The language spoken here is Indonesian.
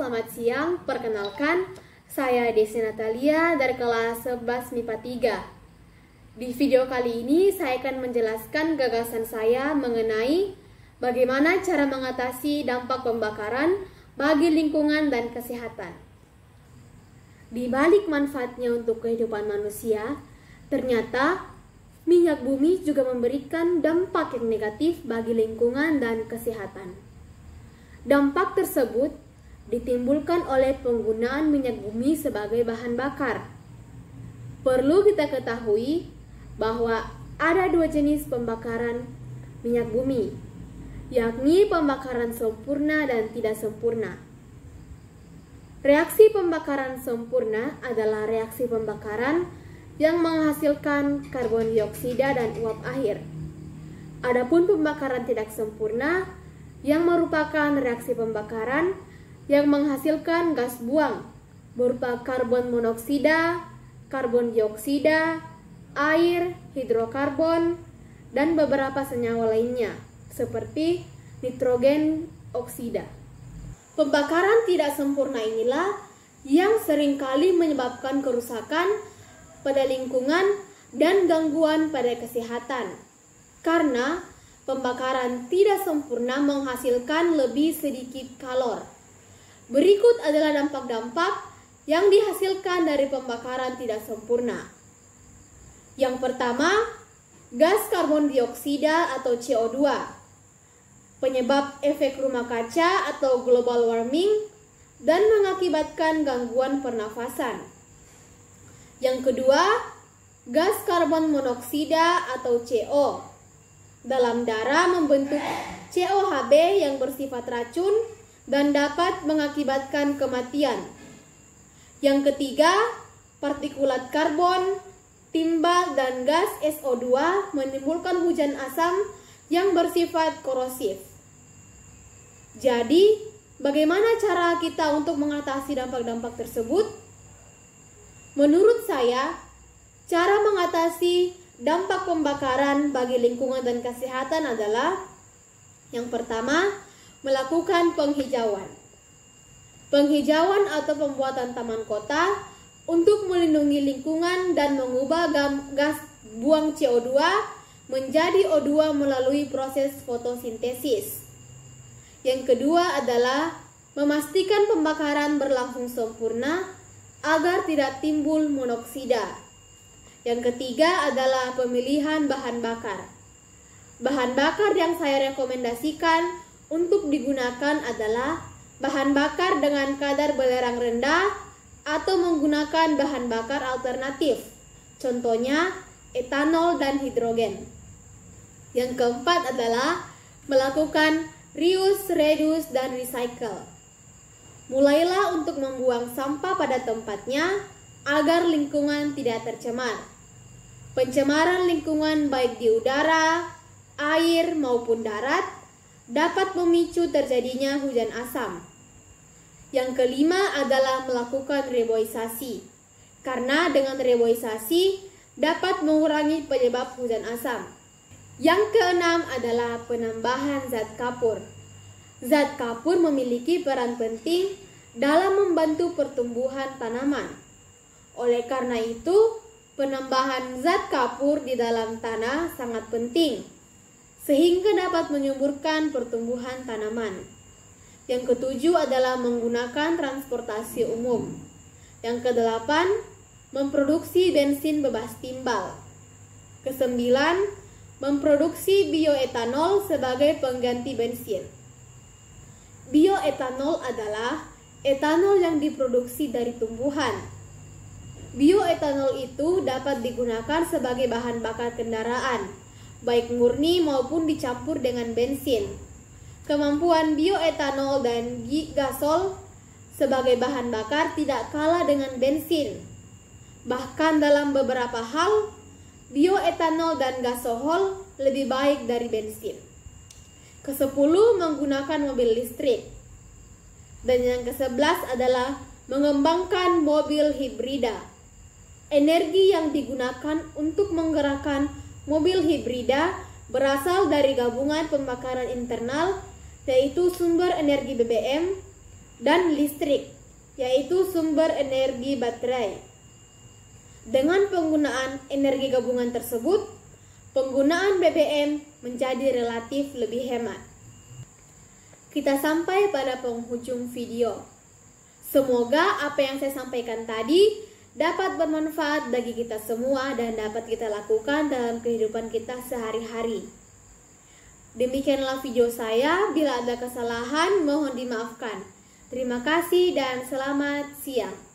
selamat siang. Perkenalkan, saya Desi Natalia dari kelas 11 MIPA 3. Di video kali ini, saya akan menjelaskan gagasan saya mengenai bagaimana cara mengatasi dampak pembakaran bagi lingkungan dan kesehatan. Di balik manfaatnya untuk kehidupan manusia, ternyata minyak bumi juga memberikan dampak yang negatif bagi lingkungan dan kesehatan. Dampak tersebut ditimbulkan oleh penggunaan minyak bumi sebagai bahan bakar. Perlu kita ketahui bahwa ada dua jenis pembakaran minyak bumi, yakni pembakaran sempurna dan tidak sempurna. Reaksi pembakaran sempurna adalah reaksi pembakaran yang menghasilkan karbon dioksida dan uap air. Adapun pembakaran tidak sempurna yang merupakan reaksi pembakaran yang menghasilkan gas buang berupa karbon monoksida, karbon dioksida, air, hidrokarbon, dan beberapa senyawa lainnya seperti nitrogen oksida. Pembakaran tidak sempurna inilah yang seringkali menyebabkan kerusakan pada lingkungan dan gangguan pada kesehatan. Karena pembakaran tidak sempurna menghasilkan lebih sedikit kalor. Berikut adalah dampak-dampak yang dihasilkan dari pembakaran tidak sempurna. Yang pertama, gas karbon dioksida atau CO2, penyebab efek rumah kaca atau global warming dan mengakibatkan gangguan pernafasan. Yang kedua, gas karbon monoksida atau CO dalam darah membentuk COHB yang bersifat racun dan dapat mengakibatkan kematian. Yang ketiga, partikulat karbon, timbal, dan gas SO2 menimbulkan hujan asam yang bersifat korosif. Jadi, bagaimana cara kita untuk mengatasi dampak-dampak tersebut? Menurut saya, cara mengatasi dampak pembakaran bagi lingkungan dan kesehatan adalah yang pertama, melakukan penghijauan. Penghijauan atau pembuatan taman kota untuk melindungi lingkungan dan mengubah gas buang CO2 menjadi O2 melalui proses fotosintesis. Yang kedua adalah memastikan pembakaran berlangsung sempurna agar tidak timbul monoksida. Yang ketiga adalah pemilihan bahan bakar. Bahan bakar yang saya rekomendasikan untuk digunakan adalah bahan bakar dengan kadar belerang rendah atau menggunakan bahan bakar alternatif. Contohnya etanol dan hidrogen. Yang keempat adalah melakukan reuse, reduce, dan recycle. Mulailah untuk membuang sampah pada tempatnya agar lingkungan tidak tercemar. Pencemaran lingkungan baik di udara, air, maupun darat dapat memicu terjadinya hujan asam. Yang kelima adalah melakukan reboisasi, karena dengan reboisasi dapat mengurangi penyebab hujan asam. Yang keenam adalah penambahan zat kapur. Zat kapur memiliki peran penting dalam membantu pertumbuhan tanaman. Oleh karena itu, penambahan zat kapur di dalam tanah sangat penting, sehingga dapat menyuburkan pertumbuhan tanaman. Yang ketujuh adalah menggunakan transportasi umum. Yang kedelapan, memproduksi bensin bebas timbal. Kesembilan, memproduksi bioetanol sebagai pengganti bensin. Bioetanol adalah etanol yang diproduksi dari tumbuhan. Bioetanol itu dapat digunakan sebagai bahan bakar kendaraan, baik murni maupun dicampur dengan bensin. Kemampuan bioetanol dan gasol sebagai bahan bakar tidak kalah dengan bensin. Bahkan dalam beberapa hal, bioetanol dan gasohol lebih baik dari bensin. Kesepuluh, menggunakan mobil listrik. Dan yang ke-11 adalah mengembangkan mobil hibrida. Energi yang digunakan untuk menggerakkan mobil hibrida berasal dari gabungan pembakaran internal, yaitu sumber energi BBM, dan listrik, yaitu sumber energi baterai. Dengan penggunaan energi gabungan tersebut, penggunaan BBM menjadi relatif lebih hemat. Kita sampai pada penghujung video. Semoga apa yang saya sampaikan tadi dapat bermanfaat bagi kita semua dan dapat kita lakukan dalam kehidupan kita sehari-hari. Demikianlah video saya, bila ada kesalahan mohon dimaafkan. Terima kasih dan selamat siang.